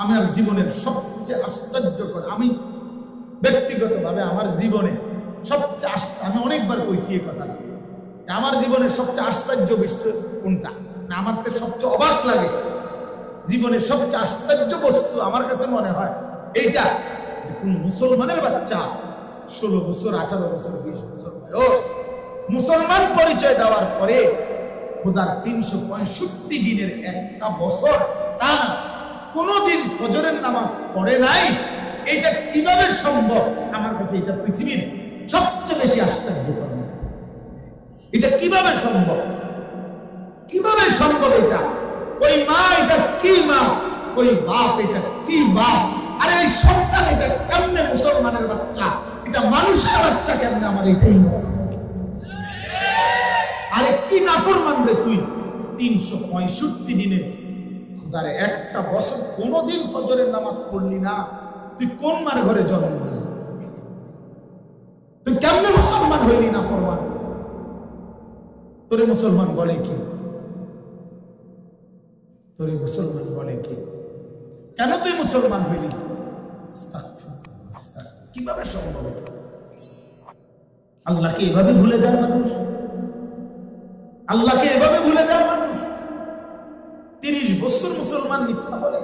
আমার জীবনের সবচেয়ে আশ্চর্যকর, আমি ব্যক্তিগতভাবে আমার জীবনে সবচেয়ে আমি অনেকবার কইছি এই কথাটা, আমার জীবনের সবচেয়ে আশ্চর্য বিষয় কোনটা না, আমার তো সবচেয়ে অবাক লাগে, জীবনের সবচেয়ে আশ্চর্য বস্তু আমার কাছে মনে হয় এইটা, যে কোন মুসলমানের বাচ্চা 16 বছর 18 বছর 20 বছর বয়স মুসলমান পরিচয় দেওয়ার পরে খোদার 365 দিনের একটা বছর টানা কোনদিন ফজরের নামাজ পড়ে নাই, এটা কিভাবে সম্ভব? আমার কাছে এটা পৃথিবীর সবচেয়ে বেশি আশ্চর্যকর। এটা কিভাবে সম্ভব? কিভাবে সম্ভব? এটা ওই মা এটা কি মা, ওই বাপ এটা কি বাপ, আরে এই সন্তান এটা কেমনে মুসলমানের বাচ্চা, এটা মানুষের বাচ্চা কেমনে? আমার এটাই মনে হয়। আরে কি নাফরমান রে তুই, 365 দিনে খোদারে একটা বছর কোনদিন ফজরের নামাজ পড়লি না, তুই কোন মার ঘরে জন্ম নিলি? তুই কেমনে মুসলমান হইলি নাফরমান? তোরে মুসলমান বলে কি? তোরে মুসলমান বলে কি? কেন তুই মুসলমান হইলি? কিভাবে সম্ভব? আল্লাহকে এভাবে ভুলে যায় মানুষ, আল্লাহকে এভাবে ভুলে যায় মানুষ। 30 বছর মুসলমান মিথ্যা বলে,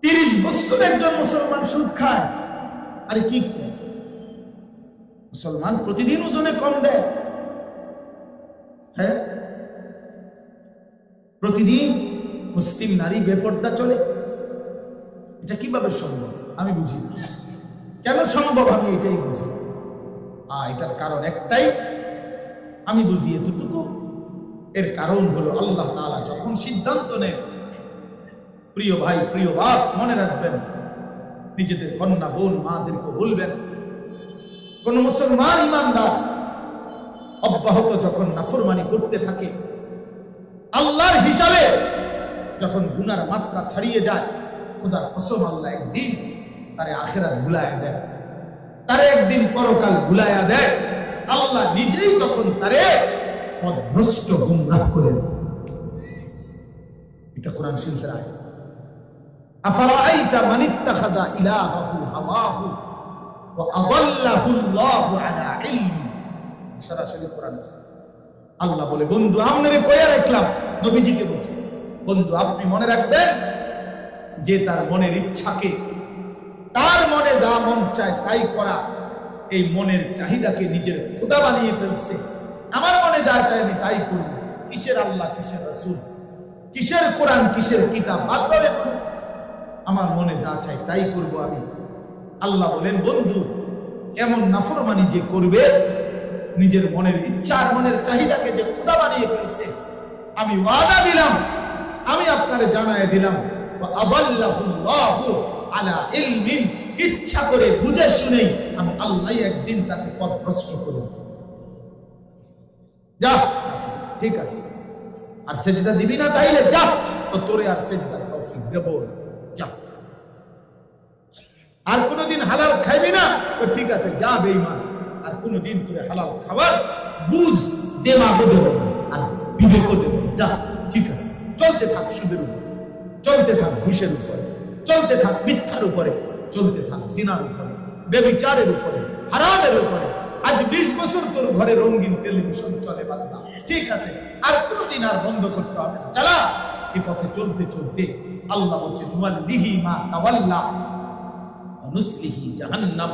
30 বছর একজন মুসলমান সুদ খায়। আরে কি মুসলমান প্রতিদিন ওজনে কম দেয়, হ্যাঁ প্রতিদিন মুসলিম নারী বেপর্দা চলে, এটা কিভাবে সম্ভব? আমি বুঝি না কেন সম্ভব, আমি এটাই বুঝি। এটার কারণ একটাই, আমি বুঝি এতটুকু, এর কারণ হলো আল্লাহ তাআলা যখন সিদ্ধান্ত নেন, প্রিয় ভাই প্রিয় বাপ মনে রাখবেন, নিজেদের কন্যা বোন মাদেরকে বলবেন, কোন মুসলমান ইমানদার অব্যাহত যখন নাফরমানি করতে থাকে, আল্লাহর হিসাবে যখন গুনার মাত্রা ছাড়িয়ে যায়, খোদার কসম আল্লাহ একদিন তারে আখিরাত ভুলায়া দেয়, তারে একদিন পরকাল ভুলায়া দেয়। আল্লাহ নিজেই তখন তারে পথভ্রষ্ট গুমরাহ করে দেয়। এটা কোরআন শরীফের আয়াত। আফারাআইতা মান ইত্তাখাযা ইলাহাহু হাওয়াহু ওয়া আদাল্লাহু আল্লাহু আলা ইলমি। সরাসরি কোরআন। আল্লাহ বলে, বন্ধু আপনারে কইয়া রাখলাম, নবীজিকে বলছে, বন্ধু আপনি মনে রাখবেন, যে তার মনের ইচ্ছাকে, তার মনে যা মন চায় তাই করা, এই মনের চাহিদাকে নিজের খোদা বানিয়ে ফেলছে। আমার মনে যা চায় আমি তাই করব, কিসের আল্লাহ কিসের রাসূল, কিসের কোরআন কিসের কিতাব, বাদভাবে করব, আমার মনে যা চায় তাই করব আমি। আল্লাহ বলেন, বন্ধু এমন নাফরমানি যে করবে, নিজের মনের ইচ্ছা আর মনের চাহিদাকে যে খোদা বানিয়ে ফেলছে, আমি ওয়াদা দিলাম, আমি আপনারে জানায় দিলাম, আদাল্লাহুল্লাহু আলা ইলমিন, ইচ্ছা করে বুঝে শুনেই আমি আল্লাহ একদিন তাকে পথভ্রষ্ট করব। যা, ঠিক আছে, আর সেজদা দিবি না তাইলে যা, তো তোরে আর সেজদার তৌফিক দেব যা। আর কোনদিন হালাল খাইবি না, তো ঠিক আছে যা বেঈমান, আর কোনদিন তোরে হালাল খাবার বুঝ দেমাগও দেব না, আর বিবেকও দেব না, যা ঠিক আছে। চলতে থাক সুদের উপরে, চলতে থাক ঘুষের উপরে, চলতে থাক মিথ্যার উপরে, চলতে থাক জিনার উপরে, ব্যভিচারের উপরে, হারামের উপরে। আজ 20 বছর তোর ঘরে রঙিন টেলিভিশন চলে, বান্দা ঠিক আছে, আর কোনদিন আর বন্ধ করতে হবে না, চালা। এই পথে চলতে চলতে আল্লাহ বলছে, নুয়াল্লিহি মা তাওয়াল্লা ওয়া নুসলিহি জাহান্নাম।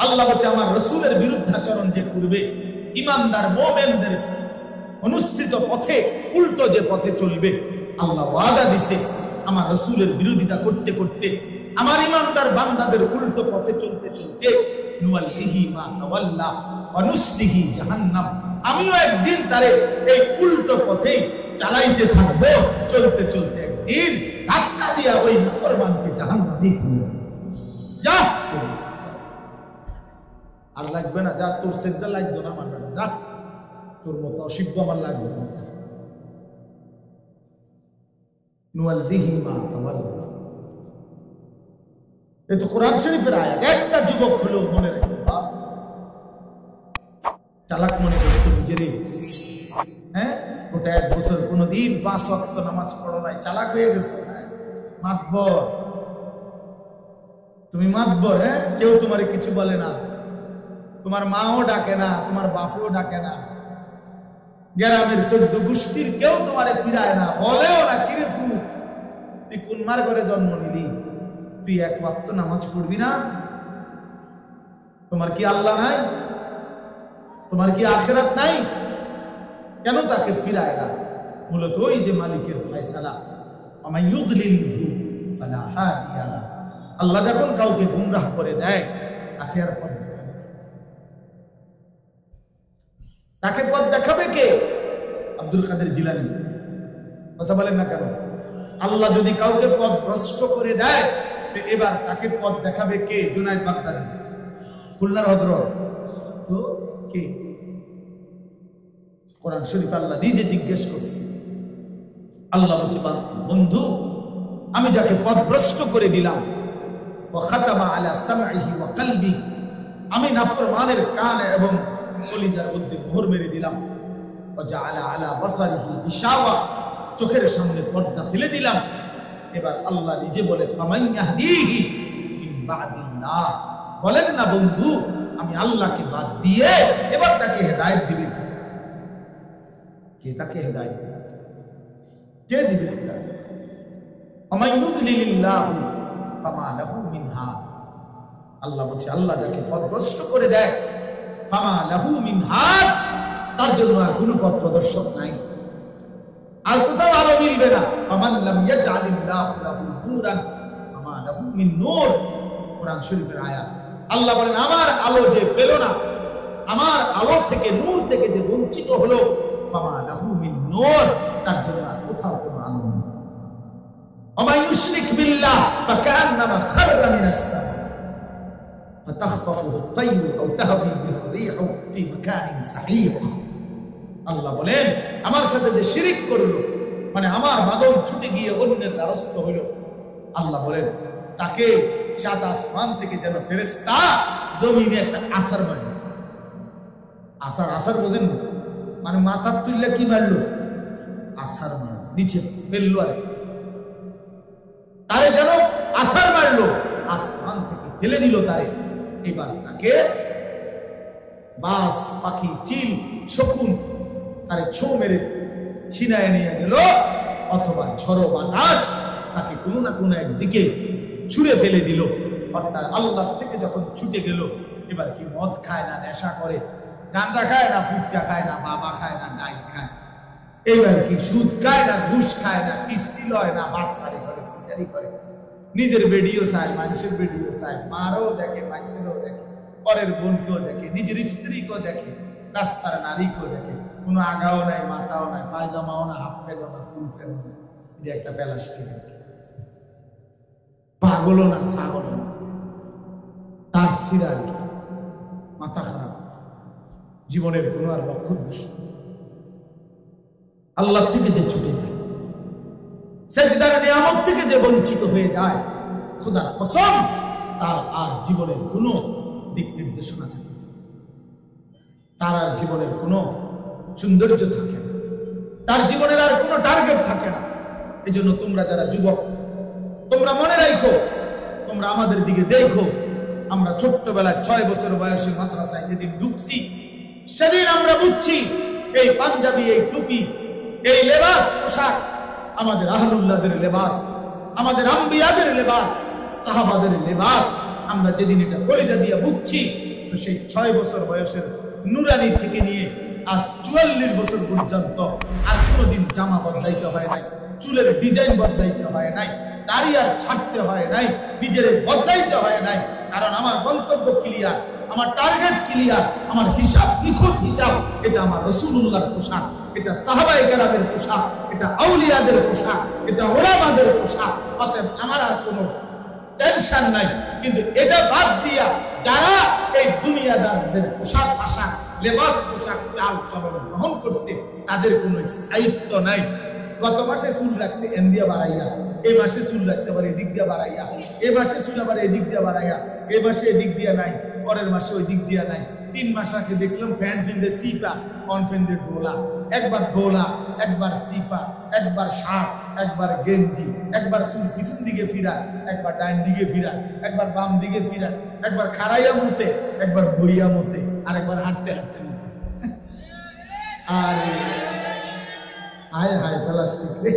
আল্লাহ বলছে, আমার রাসূলের বিরুদ্ধাচরণ যে করবে, ইমানদার মুমিনদের অনুসৃত পথে উল্টো যে পথে চলবে, আল্লাহ ওয়াদা দিছে, আমার রাসূলের বিরোধিতা করতে করতে, আমার ইমানদার বান্দাদের উল্টো পথে চলতে চলতে, নুয়াল্লিহি মা তাওয়াল্লা ওয়া নুসলিহি জাহান্নাম, আমিও একদিন তারে এই উল্টো পথে চালাইতে থাকবো। চলতে চলতে একদিন ধাক্কা দিয়া ওই নাফরমানকে জাহান্নামে ফেলবো। যা, আর লাগবে না, যা, তোর সেজদা লাগবে না, মানবে না, যা, তোর মতো অসিব্য আমার লাগবে না, যা। নুয়াল্লিহি মা তাওয়াল্লা, এই তো কোরআন শরীফের আয়াত। একটা যুবক হলো, মনে রাখবে বাপ, চালাক মনে করছে নিজেরে, হ্যাঁ, ওটা 1 বছর কোনদিন 5 ওয়াক্ত নামাজ পড়ো নাই, চালাক হয়ে গেছে। মাতবর, তুমি মাতবর। হ্যাঁ, কেউ তোমারে কিছু বলে না, তোমার মাও ডাকে না, তোমার বাপও ডাকে না, গ্রামের 14 গোষ্ঠীর কেউ তোমারে ফিরায় না, বলেও না কিরে ফু তুই কোন মার ঘরে জন্ম নিলি, তুই এক ওয়াক্ত নামাজ পড়বি না? তোমার কি আল্লাহ নাই? তোমার কি আখিরাত নাই? কেন তাকে ফিরায় না? মূলত ওই যে মালিকের ফয়সালা, আমায় ইউদলিলহু ফালা হাদিয়া লা। আল্লাহ যখন কাউকে গুমরাহ করে দেয় তাকে আর পথ দেখাবে, তাকে পথ দেখাবে কে? আব্দুল কাদের জিলানী। কথা বলেন না কেন? আল্লাহ যদি কাউকে পথ ভ্রষ্ট করে দেয় এবার তাকে পথ দেখাবে কে? জুনায়েদ বাগদাদী, খুলনার হযরত। তো কে? কোরআন শরীফ আল্লাহ নিজে জিজ্ঞেস করছে। আল্লাহ বলছে, বন্ধু আমি যাকে পথভ্রষ্ট করে দিলাম, ওয়া খাতামা আলা সামঈহি ওয়া কলবি, আমি নাফরমানের কান এবং কলিজার মধ্যে মোহর মেরে দিলাম, ওয়া জাআলা আলা বাসারিহি গিশাওয়া, চোখের সামনে পর্দা ফেলে দিলাম। এবার আল্লাহ নিজে বলে, ফামান ইয়াহদিহি মিন বাদিল্লাহ, বলেন না বন্ধু আমি আল্লাহকে বাদ দিয়ে এবার তাকে হেদায়েত দিবে কে? তাকে হেদায়েত কে দিবে? হেদায়েত আমায় ইউদলিলিল্লাহু ফামা লাহু মিন হাদ। আল্লাহ বলছে, আল্লাহ যাকে পথভ্রষ্ট করে দেয় ফামা লাহু মিন হাদ, তার জন্য আর কোনো পথ প্রদর্শক নাই, আর কোথাও আলো মিলবে না। ফামান লাম ইয়াজআলিল্লাহু লাহু নূরান ফামা লাহু মিন নূর, কোরআন শরীফের আয়াত। আল্লাহ বলেন, আমার আলো যে পেল না, আমার আলো থেকে নূর থেকে যে বঞ্চিত হলো, ফামা লাহু মিন নূর, তার জন্য আর কোথাও কোনো আলো নেই। ওয়া ইউশরিক বিল্লাহ ফাকান্নামা খাররা মিনাস সামা ফাতাখতাফুহু আত-তায়রু আও তাহবি বিহি রিহু ফি মাকানিন সাহিহ। আল্লাহ বলেন, আমার সাথে যে শিরিক করলো, মানে আমার বাদল ছুটে গিয়ে অন্যের দ্বারস্থ হলো, আল্লাহ বলেন তাকে সাত আসমান থেকে যেন ফেরেশতা জমিনে একটা আসার মারল। আসার বোঝেন? মানে মাথার তুললে কি মারলো? আসার মারল, নিচে ফেললো, আর তারে যেন আসার মারলো, আসমান থেকে ফেলে দিল তারে। এবার তাকে বাস, পাখি, চিল, শকুন তারে ছো মেরে ছিনায় নিয়ে গেল, অথবা ঝড়ো বাতাস তাকে কোনো না কোনো একদিকে ছুঁড়ে ফেলে দিল। অর্থাৎ আল্লাহ থেকে যখন ছুটে গেল, এবার কি মদ খায় না, নেশা করে, গাঁজা খায় না, ফুটকা খায় না, বাবা খায় না, ডাই খায়, এইবার কি সুদ খায় না, ঘুষ খায় না, কিস্তি লয় না, বাটপারি করে, সিটারি করে, নিজের ভিডিও চায়, মানুষের ভিডিও চায়, মারও দেখে, মানুষেরও দেখে, পরের বোনকেও দেখে, নিজের স্ত্রীকেও দেখে, রাস্তার নারীকেও দেখে, কোনো আগাও নাই, মাথাও নাই, পায়জামাও না, হাফ ফেলো না, ফুল ফেলো না, এটা একটা প্লাস্টিক। পাগলও না, ছাগল না, তার সিরাজ, মাথা খারাপ, জীবনের কোনো আর লক্ষ্য উদ্দেশ্য, আল্লাহ থেকে যে ছুটে যায়, সেজদার নিয়ামত থেকে যে বঞ্চিত হয়ে যায়, খোদার কসম তার আর জীবনের কোনো দিক নির্দেশনা থাকে না, তার আর জীবনের কোনো সৌন্দর্য থাকে না, তার জীবনের আর কোনো টার্গেট থাকে না। এই জন্য তোমরা যারা যুবক, তোমরা মনে রাখো, তোমরা আমাদের দিকে দেখো, আমরা ছোট্টবেলায় 6 বছর বয়সে মাদ্রাসায় যেদিন ঢুকছি, সেদিন আমরা বুঝছি এই পাঞ্জাবি, এই টুপি, এই লেবাস, পোশাক আমাদের আহলুল্লাহদের লেবাস, আমাদের আম্বিয়াদের লেবাস, সাহাবাদের লেবাস। আমরা যেদিন এটা কলিজা দিয়ে বুঝছি, তো সেই 6 বছর বয়সের নুরানি থেকে নিয়ে আজ 44 বছর পর্যন্ত আর কোনোদিন জামা বদলাইতে হয় নাই, চুলের ডিজাইন বদলাইতে হয় নাই, দাড়ি আর ছাড়তে হয় নাই, নিজের বদলাইতে হয় নাই। কারণ আমার গন্তব্য ক্লিয়ার, আমার টার্গেট ক্লিয়ার, আমার হিসাব নিখুঁত হিসাব। এটা আমার রাসূলুল্লাহর পোশাক, এটা সাহাবায়ে কেরামের পোশাক, এটা আউলিয়াদের পোশাক, এটা ওলামাদের পোশাক। অতএব আমার আর কোনো টেনশন নাই। কিন্তু এটা বাদ দিয়া যারা এই দুনিয়াদারদের পোশাক আশাক, লেবাস, পোশাক, চাল চলন গ্রহণ করছে, তাদের কোনো স্থায়িত্ব নাই। গত মাসে চুল রাখছে এন্দিয়া বাড়াইয়া, এই মাসে চুল রাখছে আবার এদিক দিয়ে বাড়াইয়া, এই মাসে চুল আবার এদিক দিয়ে বাড়াইয়া, এই মাসে এদিক দিয়ে নাই, পরের মাসে ওই দিক দিয়ে নাই। 3 মাস আগে দেখলাম প্যান্ট ফেন্দে সিফা কন ফেন্দে ডোলা, একবার ডোলা একবার সিফা, একবার শার্ট একবার গেঞ্জি, একবার চুল পিছন দিকে ফিরা, একবার ডাইন দিকে ফিরা, একবার বাম দিকে ফিরা, একবার খাড়াইয়া মতে, একবার বইয়া মতে, আর একবার হাঁটতে হাঁটতে মতে। আরে হায় হায় প্লাস্টিক রে।